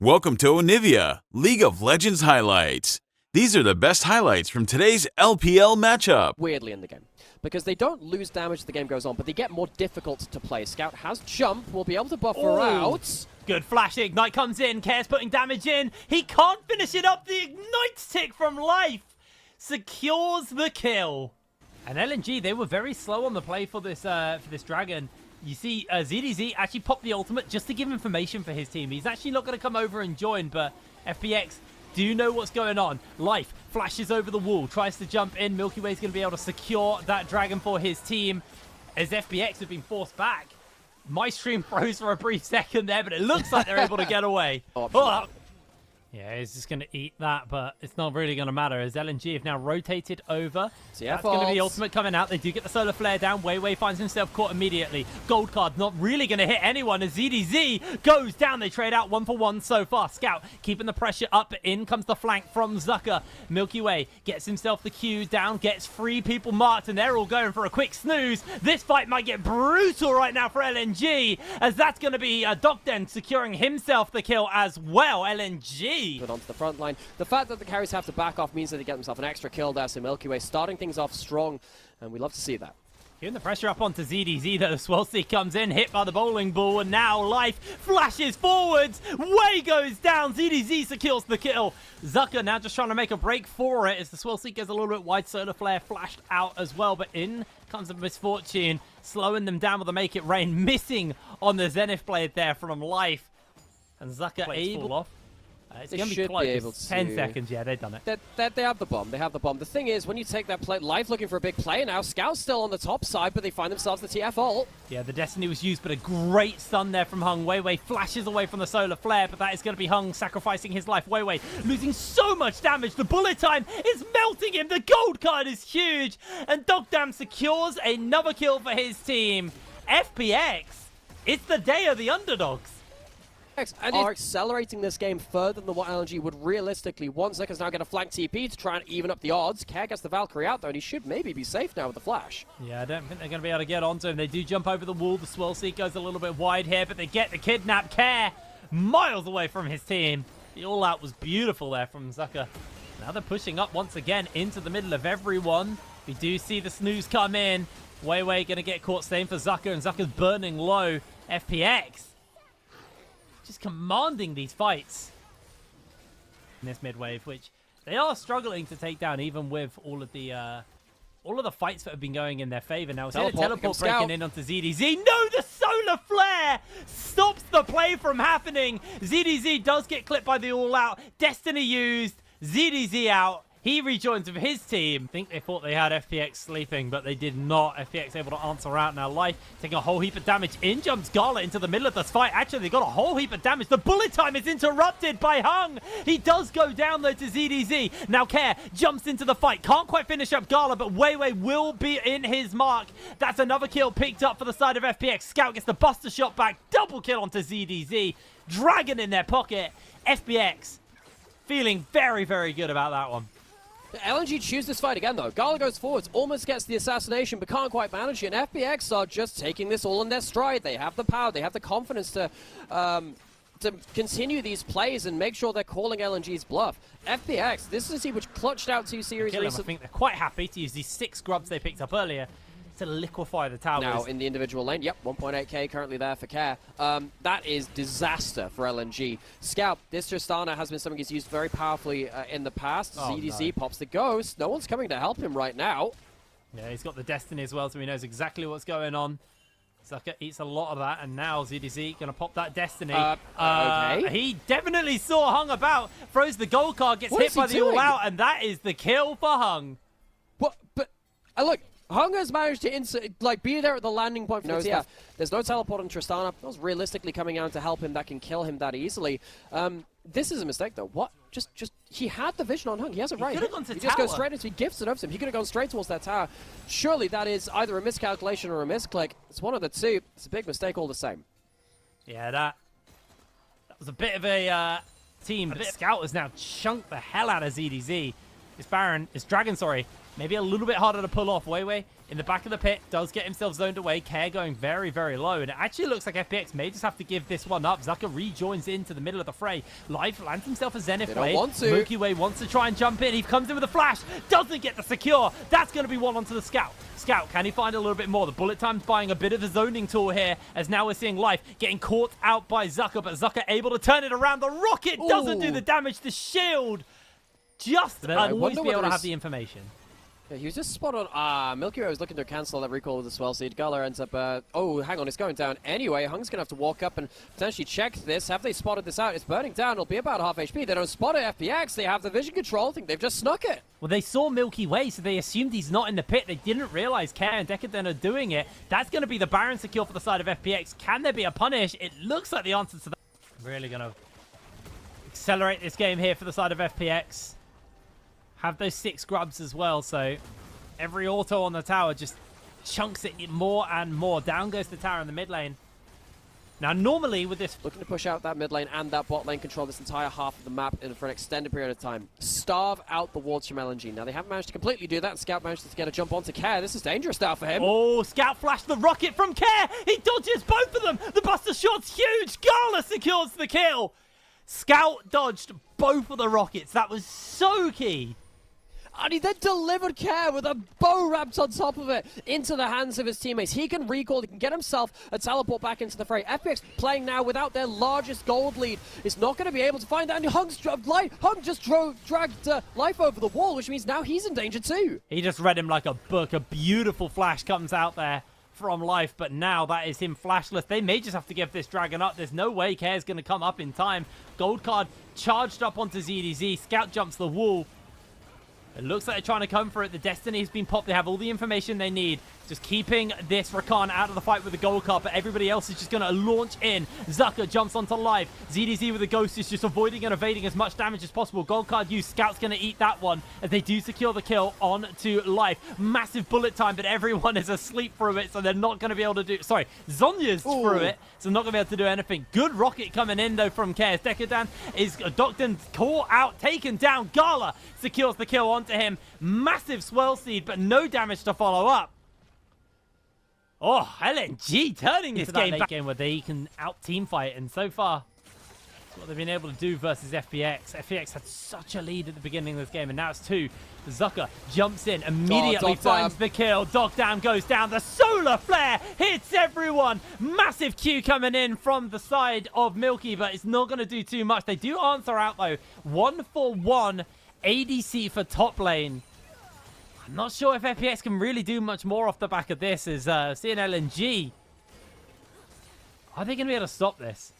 Welcome to Onivia, League of Legends highlights. These are the best highlights from today's LPL matchup. Weirdly in the game, because they don't lose damage as the game goes on, but they get more difficult to play. Scout has jump, will be able to buffer out. Good flash, the Ignite comes in, Care's putting damage in. He can't finish it up, the Ignite tick from Life secures the kill. And LNG, they were very slow on the play for this Dragon. You see, ZDZ actually popped the ultimate just to give information for his team. He's actually not going to come over and join, but FPX do know what's going on. Life flashes over the wall, tries to jump in. Milky Way's going to be able to secure that Dragon for his team as FPX have been forced back. My stream froze for a brief second there, but it looks like they're able to get away. Oh. Yeah, he's just going to eat that, but it's not really going to matter as LNG have now rotated over. So that's going to be the ultimate coming out. They do get the solar flare down. Wei finds himself caught immediately. Gold card not really going to hit anyone as ZDZ goes down. They trade out 1-for-1 so far. Scout keeping the pressure up. In comes the flank from Zucker. Milky Way gets himself the Q down, gets 3 people marked, and they're all going for a quick snooze. This fight might get brutal right now for LNG as that's going to be Docden securing himself the kill as well. LNG but onto the front line. The fact that the carries have to back off means that they get themselves an extra kill there, so Milky Way starting things off strong, and we love to see that. Giving the pressure up onto ZDZ, though. Swelsey comes in, hit by the bowling ball, and now Life flashes forwards. Way goes down. ZDZ secures the kill. Zucker now just trying to make a break for it as the Swelsey gets a little bit wide. Solar Flare flashed out as well, but in comes the Misfortune, slowing them down with the Make It Rain, missing on the Zenith blade there from Life. And Zucker able off. It's going to be close. Able to 10 seconds, yeah, they've done it. They have the bomb. They have the bomb. The thing is, when you take that play, Life looking for a big play now. Scout's still on the top side, but they find themselves the TF ult. Yeah, the Destiny was used, but a great stun there from Hung. Wei flashes away from the solar flare, but that is going to be Hung sacrificing his life. Wei losing so much damage. The bullet time is melting him. The gold card is huge, and Dogdam secures another kill for his team. FPX, it's the day of the underdogs. And are accelerating this game further than what LNG would realistically want. Zucker's now going to flank TP to try and even up the odds. Care gets the Valkyrie out, though, and he should maybe be safe now with the flash. Yeah, I don't think they're going to be able to get onto him. They do jump over the wall. The Swellseek goes a little bit wide here, but they get the kidnap. Care miles away from his team. The all-out was beautiful there from Zucker. Now they're pushing up once again into the middle of everyone. We do see the snooze come in. Wei going to get caught staying for Zucker, and Zucker's burning low. FPX just commanding these fights in this mid-wave, which they are struggling to take down, even with all of the fights that have been going in their favor. Now, teleport breaking in onto ZDZ. No, the solar flare stops the play from happening. ZDZ does get clipped by the all-out. Destiny used. ZDZ out. He rejoins with his team. I think they thought they had FPX sleeping, but they did not. FPX able to answer out now. Life taking a whole heap of damage. In jumps Gala into the middle of this fight. Actually, they got a whole heap of damage. The bullet time is interrupted by Hung. He does go down, though, to ZDZ. Now, Care jumps into the fight. Can't quite finish up Gala, but Wei will be in his mark. That's another kill picked up for the side of FPX. Scout gets the buster shot back. Double kill onto ZDZ. Dragon in their pocket. FPX feeling very, very good about that one. LNG choose this fight again, though. Gala goes forwards, almost gets the assassination, but can't quite manage it. And FPX are just taking this all in their stride. They have the power, they have the confidence to continue these plays and make sure they're calling LNG's bluff. FPX, this is a team which clutched out 2 series recently. I think they're quite happy to use these 6 grubs they picked up earlier to liquefy the towers. Now in the individual lane, yep, 1.8k currently there for Care. That is disaster for LNG. Scout, this Tristana has been something he's used very powerfully in the past. ZDZ pops the ghost. No one's coming to help him right now. Yeah, he's got the Destiny as well, so he knows exactly what's going on. Zucker eats a lot of that, and now ZDZ going to pop that Destiny. Okay. He definitely saw Hung about, throws the gold card, gets hit by the all-out, and that is the kill for Hung. What? But, look, Hung has managed to be there at the landing point for the TF. There's no teleport on Tristana. That was realistically coming out to help him. That can kill him that easily. This is a mistake, though. What? Just he had the vision on Hung. He has it right. He just goes straight into. He gifts it up to him. He could have gone straight towards that tower. Surely that is either a miscalculation or a misclick. It's one of the two. It's a big mistake all the same. Yeah, that was a bit of a team. But Scout has now chunked the hell out of ZDZ. It's Dragon, sorry. Maybe a little bit harder to pull off. Wei in the back of the pit, does get himself zoned away. Care going very, very low. And it actually looks like FPX may just have to give this one up. Zucker rejoins into the middle of the fray. Life lands himself a Zenith Blade. Milky Way wants to try and jump in. He comes in with a flash. Doesn't get the secure. That's going to be one onto the Scout. Scout, can he find a little bit more? The bullet time's buying a bit of a zoning tool here, as now we're seeing Life getting caught out by Zucker, but Zucker able to turn it around. The rocket doesn't do the damage. The shield just always be able to have the information. Yeah, he was just spot on. Milky Way was looking to cancel that recall with the swell seed. Gala ends up, oh, hang on, it's going down anyway. Hung's going to have to walk up and potentially check this. Have they spotted this out? It's burning down. It'll be about half HP. They don't spot it. FPX, they have the vision control. I think they've just snuck it. Well, they saw Milky Way, so they assumed he's not in the pit. They didn't realize Care and Decadent are doing it. That's going to be the Baron secure for the side of FPX. Can there be a punish? It looks like the answer to that. Really going to accelerate this game here for the side of FPX. Have those 6 grubs as well, so every auto on the tower just chunks it more and more. Down goes the tower in the mid lane. Now, normally with this... Looking to push out that mid lane and that bot lane, control this entire half of the map for an extended period of time. Starve out the wards from LNG. Now, they haven't managed to completely do that. Scout managed to get a jump onto Care. This is dangerous now for him. Oh, Scout flashed the rocket from Care. He dodges both of them. The Buster Shot's huge. Gala secures the kill. Scout dodged both of the rockets. That was so key. And he then delivered Care with a bow wrapped on top of it into the hands of his teammates. He can recall, he can get himself a teleport back into the fray. FPX playing now without their largest gold lead is not going to be able to find that. And Hung just dragged Life over the wall, which means now he's in danger too. He just read him like a book. A beautiful flash comes out there from Life, but now that is him flashless. They may just have to give this dragon up. There's no way Care's going to come up in time. Gold card charged up onto ZDZ. Scout jumps the wall. It looks like they're trying to come for it. The Destiny has been popped. They have all the information they need. Just keeping this Rakan out of the fight with the gold card, but everybody else is just going to launch in. Zucker jumps onto Life. ZDZ with the Ghost is just avoiding and evading as much damage as possible. Gold card use. Scout's going to eat that one as they do secure the kill onto Life. Massive bullet time, but everyone is asleep through it, so they're not going to be able to do... Sorry, Zonya's through it, so not going to be able to do anything. Good rocket coming in, though, from Care. Decadent is Docton caught out, taken down. Gala secures the kill onto him. Massive swell seed, but no damage to follow up. Oh, LNG turning this game back game where they can out-team fight, and so far, that's what they've been able to do versus FPX. FPX had such a lead at the beginning of this game, and now it's 2. Zucker jumps in, immediately finds the kill. Dogdam goes down. The solar flare hits everyone. Massive Q coming in from the side of Milky, but it's not going to do too much. They do answer out, though. 1-for-1 ADC for top lane. I'm not sure if FPX can really do much more off the back of this, as seeing LNG. Are they going to be able to stop this?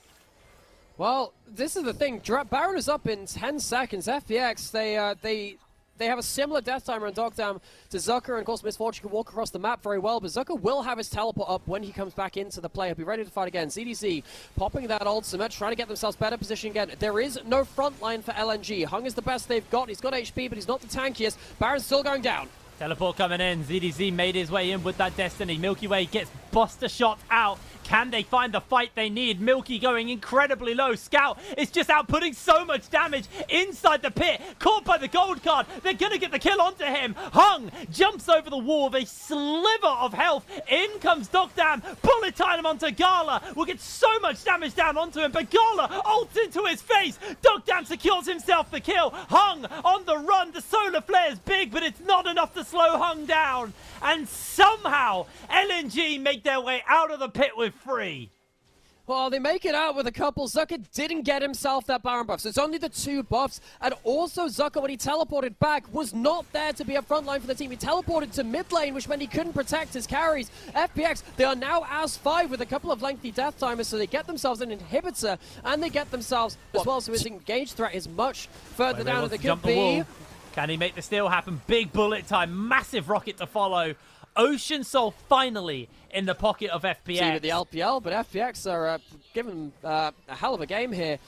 Well, this is the thing. Baron is up in 10 seconds. FPX, they have a similar death timer on Dogdam to Zucker, and of course Misfortune can walk across the map very well, but Zucker will have his teleport up when he comes back into the play. He'll be ready to fight again. ZDZ popping that ultimate, trying to get themselves better position again. There is no front line for LNG. Hung is the best they've got. He's got HP, but he's not the tankiest. Baron's still going down. Teleport coming in. ZDZ made his way in with that Destiny. Milky Way gets Buster Shot out. Can they find the fight they need? Milky going incredibly low. Scout is just outputting so much damage inside the pit. Caught by the gold card. They're going to get the kill onto him. Hung jumps over the wall with a sliver of health. In comes Dogdam. Bullet time onto Gala. Will get so much damage down onto him, but Gala ults into his face. Dogdam secures himself the kill. Hung on the run. The solar flare is big, but it's not enough to slow Hung down. And somehow LNG make their way out of the pit with 3. Well, they make it out with a couple. Zucker didn't get himself that Baron buff, so it's only the 2 buffs. And also Zucker, when he teleported back, was not there to be a front line for the team. He teleported to mid lane, which meant he couldn't protect his carries. FPX, they are now as 5 with a couple of lengthy death timers, so they get themselves an inhibitor, and they get themselves as well, so his engaged threat is much further down than it could be. Can he make the steal happen? Big bullet time, massive rocket to follow. Ocean Soul finally in the pocket of FPX. See with the LPL, but FPX are giving a hell of a game here.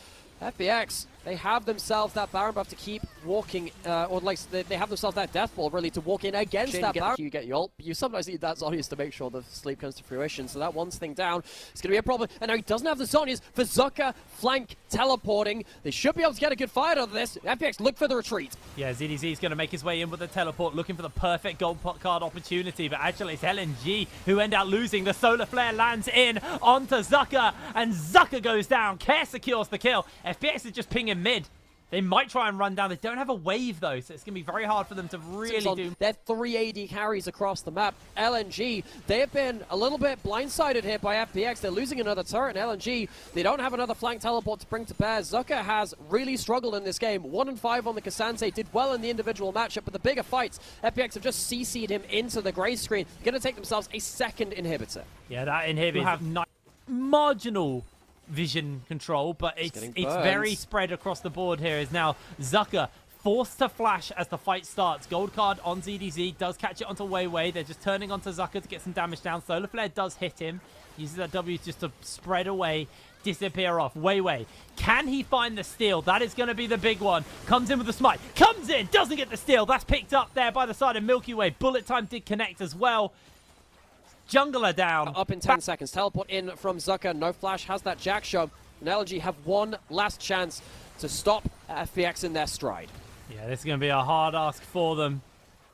FPX They have themselves that Baron buff to keep walking, or like they have themselves that death ball really to walk in against that Baron. You get your ult, you sometimes need that Zhonya's to make sure the sleep comes to fruition, so that one thing down is going to be a problem. And now he doesn't have the Zhonya's for Zucker flank teleporting. They should be able to get a good fight out of this. FPX look for the retreat. Yeah, ZDZ is going to make his way in with the teleport, looking for the perfect gold card opportunity, but actually it's LNG who end up losing. The solar flare lands in onto Zucker, and Zucker goes down. Care secures the kill. FPX is just pinging mid. They might try and run down. They don't have a wave, though, so it's going to be very hard for them to really do. They're 3 AD carries across the map. LNG, they have been a little bit blindsided here by FPX. They're losing another turret in LNG. They don't have another flank teleport to bring to bear. Zucker has really struggled in this game. 1-5 on the Cassante. Did well in the individual matchup, but the bigger fights, FPX have just CC'd him into the grey screen. Going to take themselves a second inhibitor. Yeah, that inhibitor have marginal vision control, but it's very spread across the board here. Is now Zucker forced to flash as the fight starts. Gold card on ZDZ, does catch it onto Weiwei. They're just turning onto Zucker to get some damage down. Solar Flare does hit him. Uses that W just to spread away, disappear off. Weiwei, can he find the steal? That is going to be the big one. Comes in with the smite. Comes in, doesn't get the steal. That's picked up there by the side of Milky Way. Bullet time did connect as well. Jungler down. Up in 10 seconds. Teleport in from Zucker. No flash. Has that Jack show. And LNG have one last chance to stop FPX in their stride. Yeah, this is going to be a hard ask for them.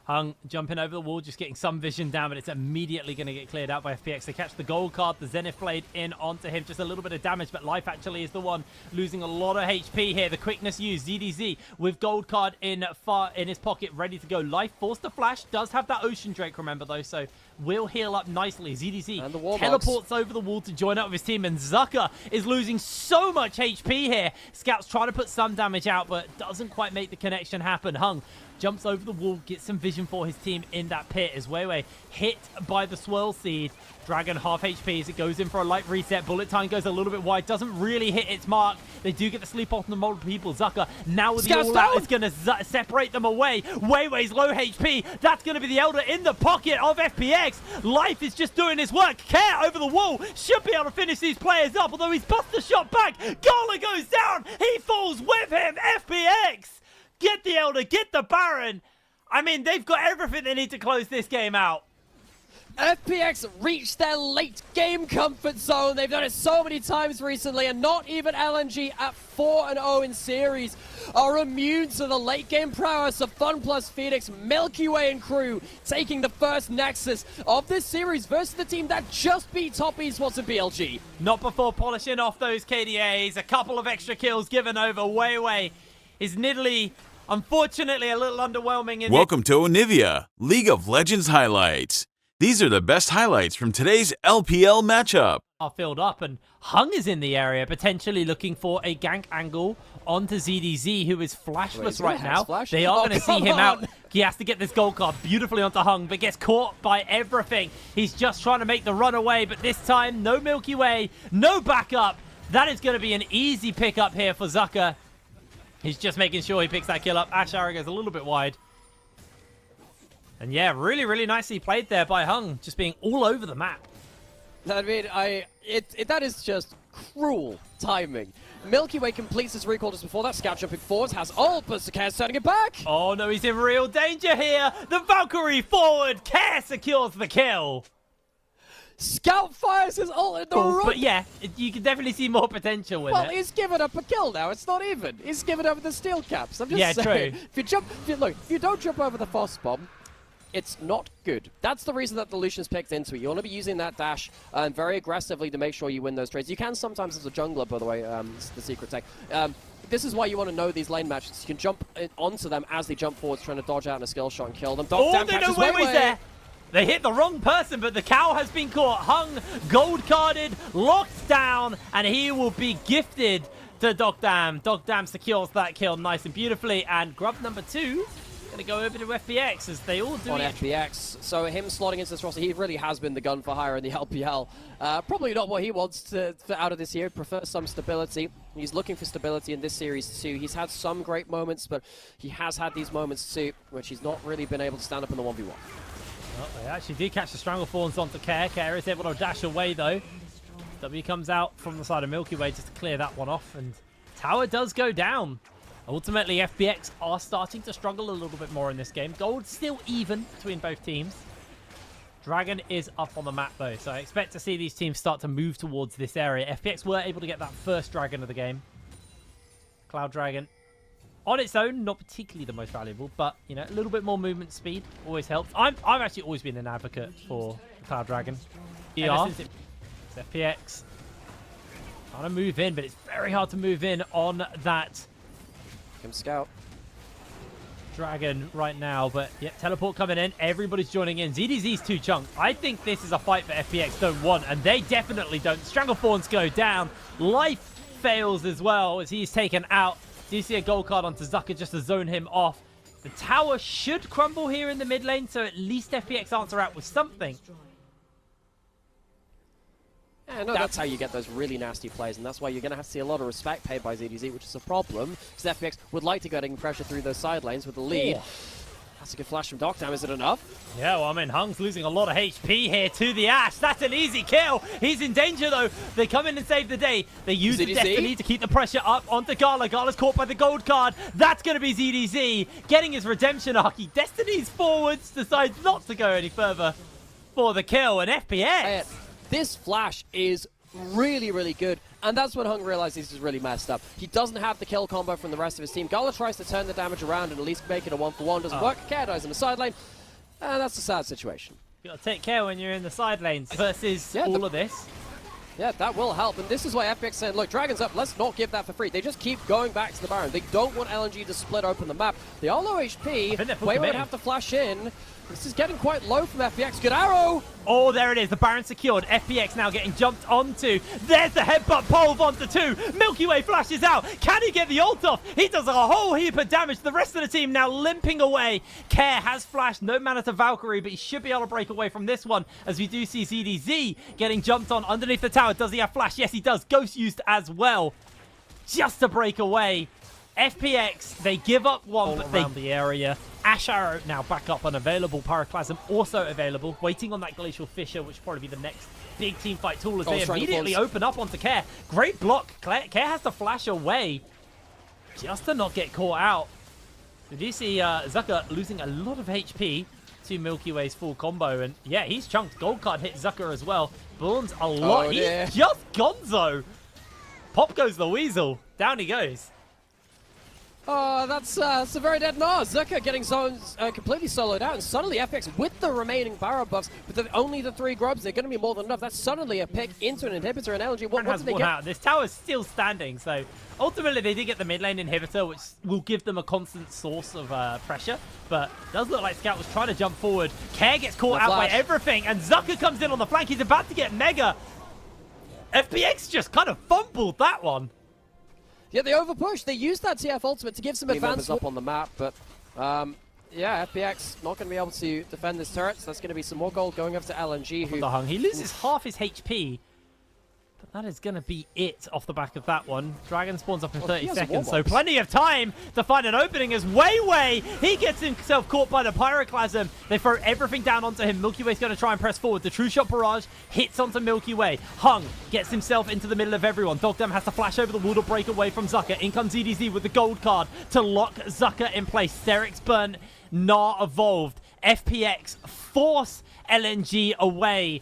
Hung jumping over the wall, just getting some vision down, but it's immediately going to get cleared out by FPX. They catch the gold card, the Zenith Blade in onto him. Just a little bit of damage, but Life actually is the one losing a lot of HP here. The quickness used, ZDZ with gold card in his pocket, ready to go. Life forced to flash, does have that Ocean Drake, remember though, so will heal up nicely. ZDZ and the teleports over the wall to join up with his team, and Zucker is losing so much HP here. Scouts trying to put some damage out, but doesn't quite make the connection happen. Hung jumps over the wall, gets some vision for his team in that pit as Weiwei hit by the Swirl Seed. Dragon half HP as it goes in for a light reset. Bullet time goes a little bit wide, doesn't really hit its mark. They do get the sleep off the multiple people. Zucker now with the all-out is going to separate them away. Weiwei's low HP. That's going to be the Elder in the pocket of FPX. Life is just doing his work. Care over the wall. Should be able to finish these players up, although he's bust the shot back. Gola goes down. He falls with him. FPX. Get the Elder, get the Baron. I mean, they've got everything they need to close this game out. FPX reached their late game comfort zone. They've done it so many times recently, and not even LNG at 4-0 in series are immune to the late game prowess of FunPlus, Phoenix, Milky Way and crew, taking the first Nexus of this series versus the team that just beat Top Esports and BLG. Not before polishing off those KDAs. A couple of extra kills given over. Weiwei is Nidalee, unfortunately, a little underwhelming. Welcome to Onivia, League of Legends highlights. These are the best highlights from today's LPL matchup. Are filled up, and Hung is in the area, potentially looking for a gank angle onto ZDZ, who is flashless right now. They are going to see him out. He has to get this gold card beautifully onto Hung, but gets caught by everything. He's just trying to make the run away, but this time, no Milky Way, no backup. That is going to be an easy pickup here for Zucker. He's just making sure he picks that kill up. Ashara goes a little bit wide. And yeah, really, really nicely played there by Hung, just being all over the map. I mean, that is just cruel timing. Milky Way completes his recall just before that. Scout jumping forwards, has ult, but Care turning it back. Oh no, he's in real danger here. The Valkyrie forward, Care secures the kill. Scout fires his ult in the run. But yeah, you can definitely see more potential with it. Well, he's given up a kill now. It's not even. He's given over the steel caps. I'm just saying. True. If you don't jump over the Foss bomb, it's not good. That's the reason that the Lucian's picked into it. You want to be using that dash very aggressively to make sure you win those trades. You can sometimes as a jungler, by the way, it's the secret tech. This is why you want to know these lane matches. You can jump onto them as they jump forwards, trying to dodge out in a skill shot and kill them. Oh, they know Weiwei's there. They hit the wrong person, but the cow has been caught. Hung, gold carded, locked down, and he will be gifted to Dogdam. Dogdam secures that kill nice and beautifully, and grub number 2 going to go over to FPX as they all do on FPX. So him slotting into this roster, he really has been the gun for hire in the LPL. Probably not what he wants out of this year. Prefers some stability. He's looking for stability in this series too. He's had some great moments, but he has had these moments too, which he's not really been able to stand up in the 1v1. Oh, they actually did catch the Stranglethorns onto Care. Care is able to dash away though. W comes out from the side of Milky Way just to clear that one off, and Tower does go down. Ultimately, FPX are starting to struggle a little bit more in this game. Gold still even between both teams. Dragon is up on the map, though, so I expect to see these teams start to move towards this area. FPX were able to get that first Dragon of the game. Cloud Dragon, on its own, not particularly the most valuable, but, you know, a little bit more movement speed always helps. I've actually always been an advocate for the Cloud Dragon. It's FPX trying to move in, but it's very hard to move in on that Scout. Dragon right now, but yeah, teleport coming in. Everybody's joining in. ZDZ's 2 chunks. I think this is a fight for FPX don't want, and they definitely don't. Stranglethorns go down. Life fails as well as he's taken out. Do you see a gold card onto Zucker just to zone him off? The tower should crumble here in the mid lane, so at least FPX answer out with something. Yeah, no, that's how you get those really nasty plays, and that's why you're going to have to see a lot of respect paid by ZDZ, which is a problem, because FPX would like to get pressure through those side lanes with the lead. Oh. That's a good flash from Doctam. Is it enough? Yeah, well, I mean, Hung's losing a lot of HP here to the Ashe. That's an easy kill. He's in danger, though. They come in and save the day. They use the Destiny to keep the pressure up onto Gala. Gala's caught by the gold card. That's going to be ZDZ getting his redemption arc. Destiny's forwards, decides not to go any further for the kill, and FPX. This flash is really, really good, and that's when Hung realizes he's really messed up. He doesn't have the kill combo from the rest of his team. Gala tries to turn the damage around and at least make it a 1-for-1. Doesn't work. Care dies in the side lane, and that's a sad situation. You got to take care when you're in the side lanes versus all of this. Yeah, that will help, and this is why FPX saying, look, Dragon's up, let's not give that for free. They just keep going back to the Baron. They don't want LNG to split open the map. They are low HP. Way would have to flash in. This is getting quite low from FPX. Good arrow! Oh, there it is. The Baron secured. FPX now getting jumped onto. There's the headbutt pole onto 2. Milky Way flashes out. Can he get the ult off? He does a whole heap of damage. The rest of the team now limping away. Care has flashed. No mana to Valkyrie, but he should be able to break away from this one, as we do see ZDZ getting jumped on underneath the tower. Does he have flash? Yes, he does. Ghost used as well, just to break away. FPX, they give up one, but around the area. Ashe Arrow now back up unavailable. Pyroclasm also available. Waiting on that Glacial Fissure, which will probably be the next big team fight tool as they immediately open up onto Care. Great block. Care has to flash away just to not get caught out. Did you see Zucker losing a lot of HP to Milky Way's full combo? And yeah, he's chunked. Gold card hit Zucker as well. Burns a lot. Oh, he's just gonzo. Pop goes the Weasel. Down he goes. Oh, that's a very dead no. Zucker getting zones completely soloed out, and suddenly FX with the remaining Baron buffs, but only the 3 grubs, they're going to be more than enough. That's suddenly a pick into an inhibitor, and LNG, what did they get? Out. This tower's still standing, so ultimately they did get the mid lane inhibitor, which will give them a constant source of pressure, but it does look like Scout was trying to jump forward. Care gets caught out by everything, and Zucker comes in on the flank. He's about to get Mega. FPX just kind of fumbled that one. Yeah, they overpushed. They used that TF ultimate to give some advance up on the map, but yeah, FPX not going to be able to defend this turret, so that's going to be some more gold going up to LNG. He loses half his HP, but that is going to be it off the back of that one. Dragon spawns up in 30 seconds, so plenty of time to find an opening as Wei, he gets himself caught by the Pyroclasm. They throw everything down onto him. Milky Way's going to try and press forward. The True Shot Barrage hits onto Milky Way. Hung gets himself into the middle of everyone. Dogdam has to flash over the wall to break away from Zucker. In comes ZDZ with the gold card to lock Zucker in place. Steric's burn, Gnar evolved. FPX force LNG away.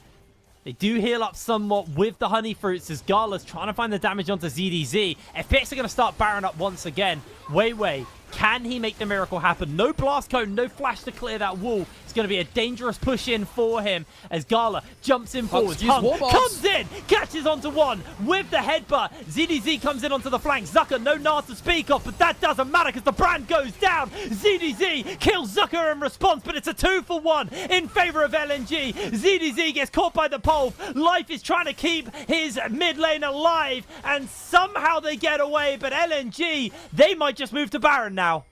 They do heal up somewhat with the Honey Fruits as Gala's trying to find the damage onto ZDZ. FPX are going to start Baron up once again. Wei, can he make the miracle happen? No blast cone, no flash to clear that wall. It's going to be a dangerous push in for him as Gala jumps in forward. Hung comes in, catches onto 1 with the headbutt. ZDZ comes in onto the flank. Zucker, no Gnar to speak of, but that doesn't matter because the brand goes down. ZDZ kills Zucker in response, but it's a 2-for-1 in favor of LNG. ZDZ gets caught by the pole. Life is trying to keep his mid lane alive, and somehow they get away, but LNG, they might just move to Baron now.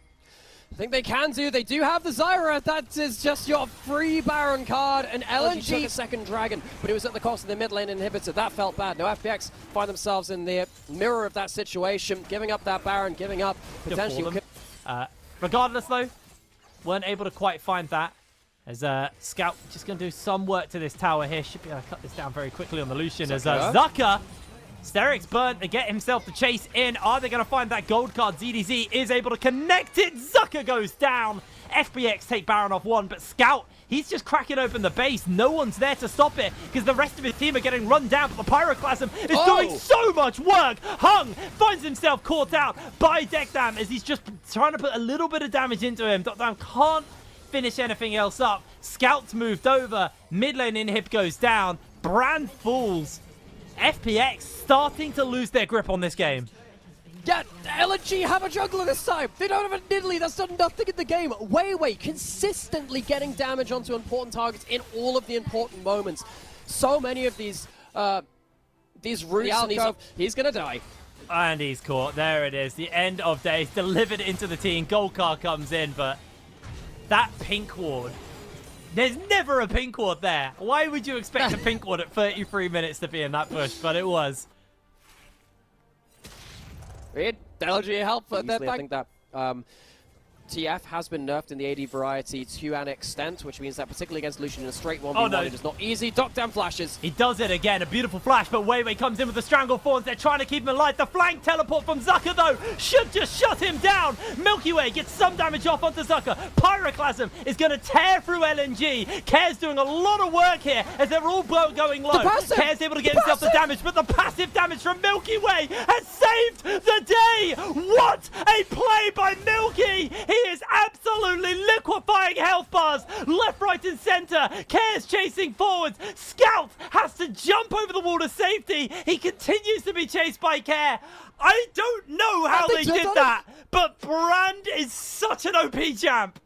I think they can do. They do have the Zyra. That is just your free Baron card. And LNG took a second Dragon, but it was at the cost of the mid lane inhibitor. That felt bad. Now FPX find themselves in the mirror of that situation, giving up that Baron, giving up potentially. Regardless, though, weren't able to quite find that. As Scout just going to do some work to this tower here. Should be able to cut this down very quickly on the Lucian. As Zucker Steric's burnt to get himself the chase in. Are they going to find that gold card? ZDZ is able to connect it. Zucker goes down. FPX take Baron off one, but Scout, he's just cracking open the base. No one's there to stop it because the rest of his team are getting run down, but the Pyroclasm is doing so much work. Hung finds himself caught out by Dekdam as he's just trying to put a little bit of damage into him. Dekdam can't finish anything else up. Scout's moved over. Mid lane inhib goes down. Brand falls. FPX starting to lose their grip on this game. Yeah, LNG have a jungler this time. They don't have a Nidalee that's done nothing in the game. Wei consistently getting damage onto important targets in all of the important moments. So many of these roots, and he's gonna die. And he's caught. There it is. The end of days delivered into the team. Gold card comes in, but that pink ward. There's never a pink ward there. Why would you expect a pink ward at 33 minutes to be in that push? But it was. Weird. LNG help for that. I think that TF has been nerfed in the AD variety to an extent, which means that particularly against Lucian in a straight 1v1, it is not easy. Down flashes. He does it again. A beautiful flash, but Wei comes in with the Stranglethorns. They're trying to keep him alive. The flank teleport from Zucker, though, should just shut him down. Milky Way gets some damage off onto Zucker. Pyroclasm is going to tear through LNG. Care's doing a lot of work here as they're all going low. Care's able to get himself the damage, but the passive damage from Milky Way has saved the day. What a play by Milky. He is absolutely liquefying health bars left, right, and center. Care's chasing forwards. Scout has to jump over the wall to safety. He continues to be chased by Care. I don't know how they did that, but Brand is such an OP champ.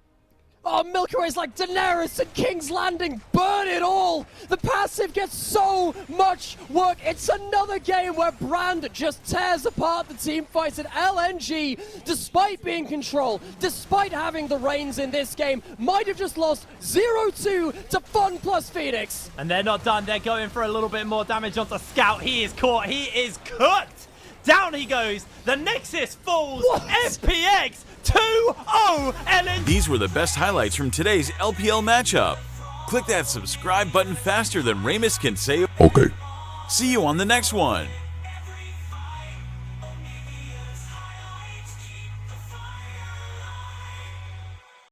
Oh, Milky Way's like Daenerys and King's Landing. Burn it all. The passive gets so much work. It's another game where Brand just tears apart the team fights, and LNG, despite being in control, despite having the reins in this game, might have just lost 0-2 to FunPlus Phoenix. And they're not done. They're going for a little bit more damage onto Scout. He is caught. He is cooked. Down he goes. The Nexus falls. What? FPX 2-0 LNG. These were the best highlights from today's LPL matchup. Click that subscribe button faster than Ramus can say. Okay. See you on the next one.